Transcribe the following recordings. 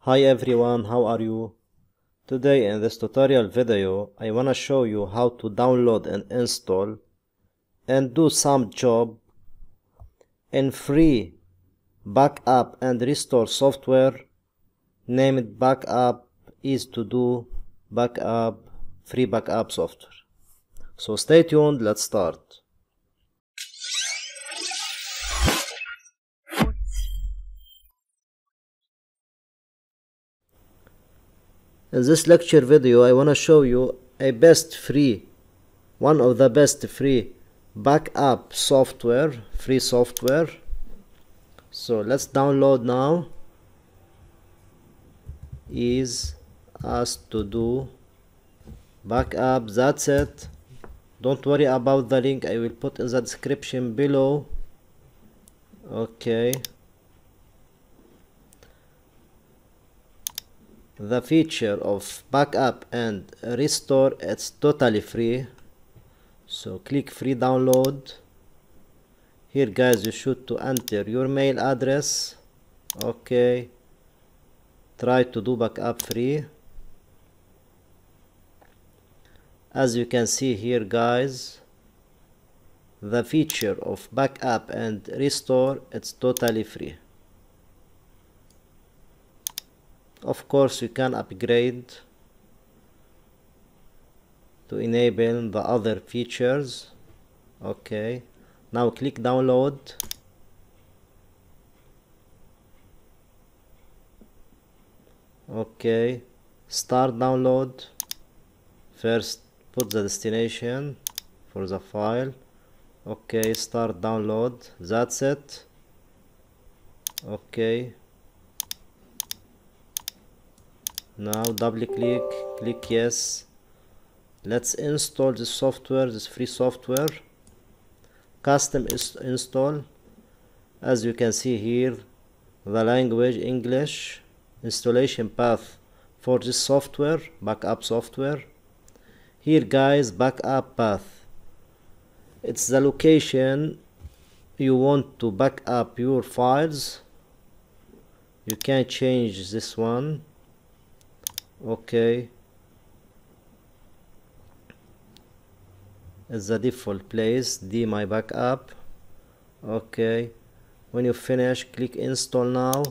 Hi everyone, how are you? Today in this tutorial video I wanna show you how to download and install and do some job in free backup and restore software named Backup Easy to Do Backup Free Backup Software. So stay tuned, let's start. In this lecture video I wanna show you one of the best free backup software, free software. So let's download now. Is us to do backup, that's it. Don't worry about the link, I will put in the description below. Okay, the feature of backup and restore, it's totally free. So click free download. Here guys, you should to enter your mail address. Okay, try to do backup free. As you can see here guys, the feature of backup and restore, it's totally free. Of course you can upgrade to enable the other features. Okay, now click download. Okay, start download. First put the destination for the file. Okay, start download, that's it. Okay, now double click yes. Let's install this software, this free software. Custom install. As you can see here, the language English. Installation path for this software, backup software. Here guys, backup path, it's the location you want to back up your files. You can change this one. Okay, it's the default place, my backup. Okay, when you finish, click install now.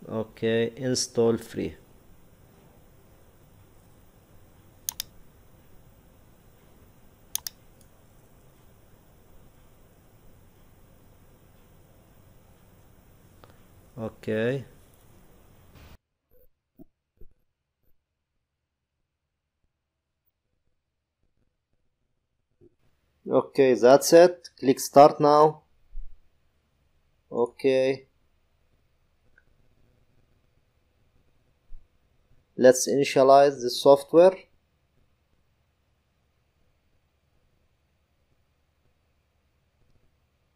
Okay, install free. Okay, okay, that's it. Click start now. Okay, let's initialize the software.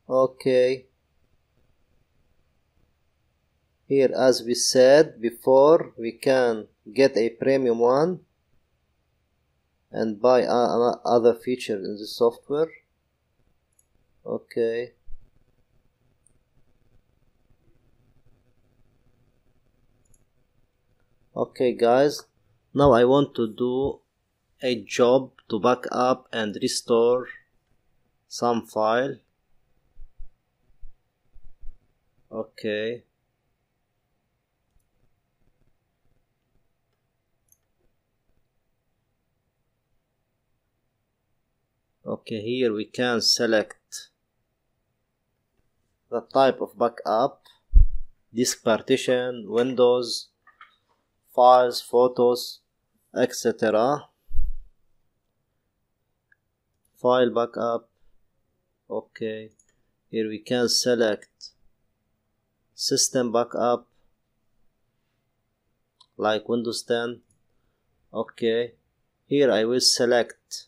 Okay, here as we said before, we can get a premium one and buy other features in the software. Okay, okay guys, now I want to do a job to back up and restore some file. Okay, okay, here we can select the type of backup: disk partition, Windows, files, photos, etc. File backup. Okay, here we can select system backup like Windows 10. Okay, here I will select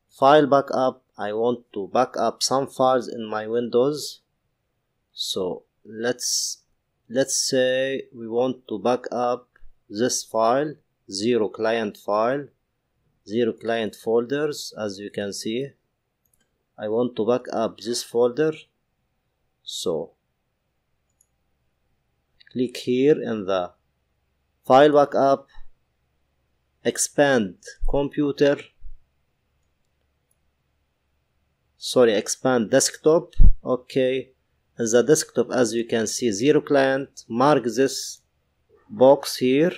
file backup. I want to back up some files in my Windows. So let's say we want to back up this file, 0 client file, 0 client folders. As you can see, I want to back up this folder. So click here in the file backup, expand computer, expand desktop. Okay, in the desktop, as you can see, 0 client, mark this box here.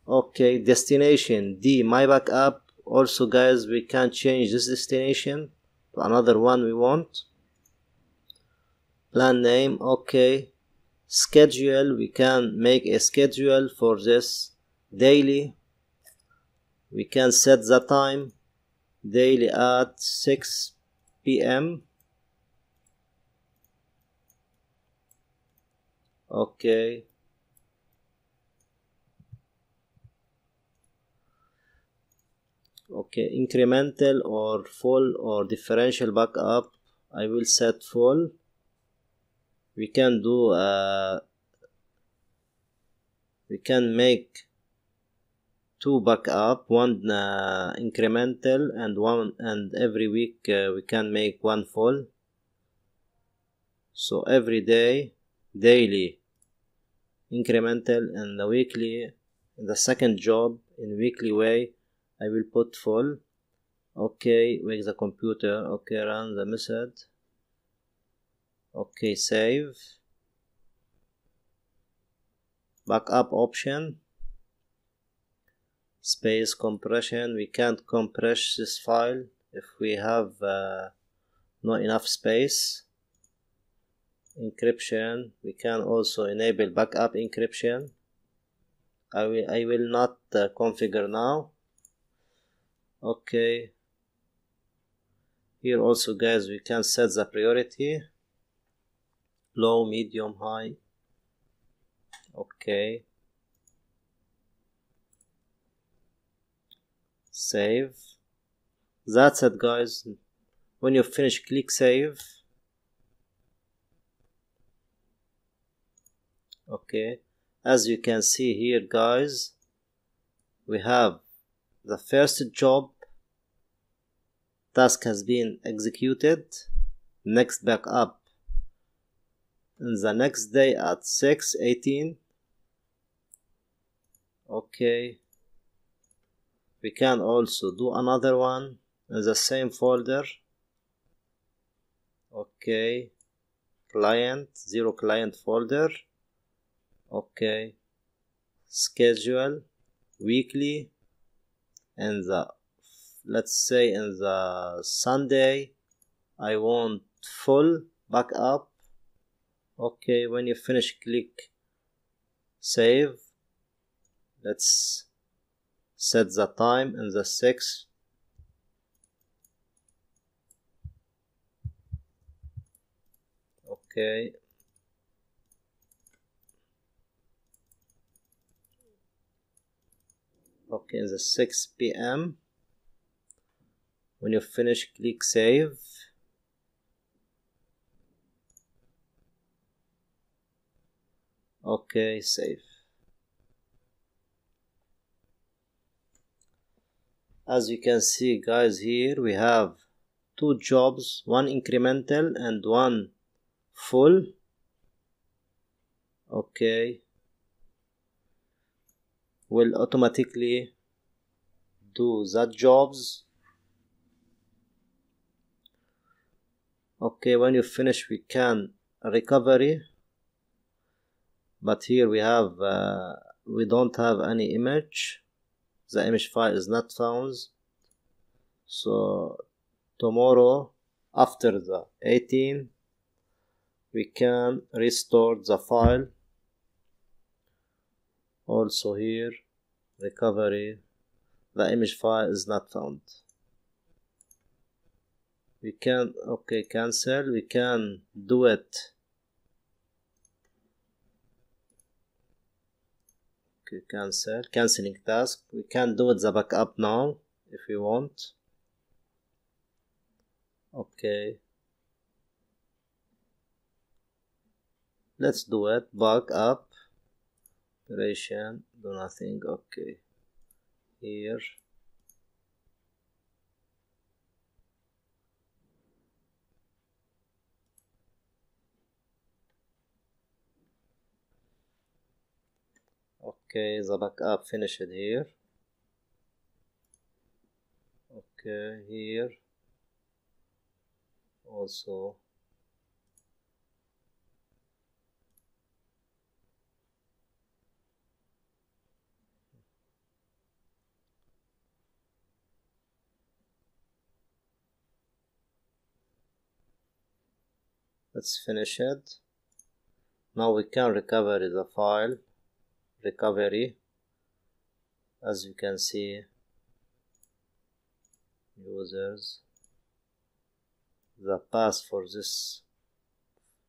Okay, destination D, my backup. Also guys, we can change this destination to another one we want. Plan name, okay. Schedule, we can make a schedule for this daily. We can set the time daily at 6 p.m. Okay, incremental or full or differential backup, I will set full. We can do we can make two backup, one incremental and every week we can make one full. So every day daily incremental, and the weekly, the second job in weekly way I will put full. Okay, wake the computer. Okay, run the method. Okay, save. Backup option, space compression. We can't compress this file if we have not enough space. Encryption, we can also enable backup encryption. I will not configure now. Okay, here also guys we can set the priority, low, medium, high. Okay, save. That's it guys. When you finish, click save. Okay, as you can see here guys, we have the first job task has been executed. Next backup in the next day at 6:18. Okay, we can also do another one in the same folder. Okay, client, 0 client folder. Okay, schedule weekly, and let's say in the Sunday I want full backup. Okay, when you finish, click save. Let's set the time in the 6. Okay, in the 6 p.m. When you finish, click save. Okay, save. As you can see guys, here we have two jobs, one incremental and one full. Okay, will automatically do that jobs. Okay, when you finish, we can recovery, but here we have we don't have any image. The image file is not found. So tomorrow after the 18 we can restore the file. Also here recovery, the image file is not found. We can cancel. We can do it. Okay, canceling task. We can do it the backup now if we want. Okay, let's do it. Backup operation, do nothing. Okay, here Okay, the backup finished here. Okay, here also. Let's finish it. Now we can recover the file. Recovery. As you can see, users, the path for this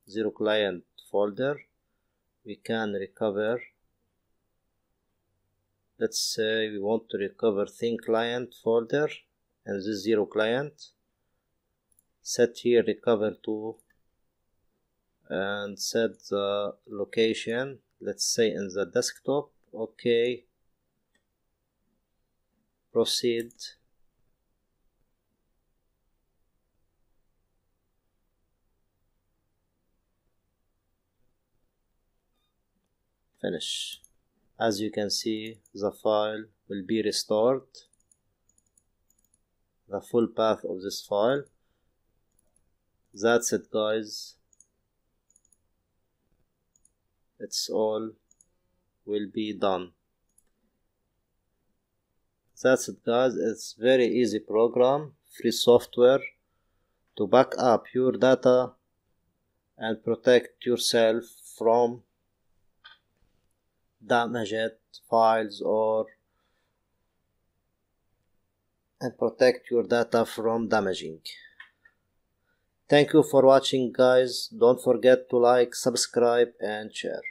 zero client folder, we can recover. Let's say we want to recover thin client folder and this zero client. Set here recover to and set the location, let's say in the desktop. Okay, proceed. Finish. As you can see, the file will be restored, the full path of this file. That's it, guys. It's all will be done. That's it, guys. It's very easy program, free software to back up your data and protect yourself from damaged files and protect your data from damaging. Thank you for watching, guys. Don't forget to like, subscribe and share.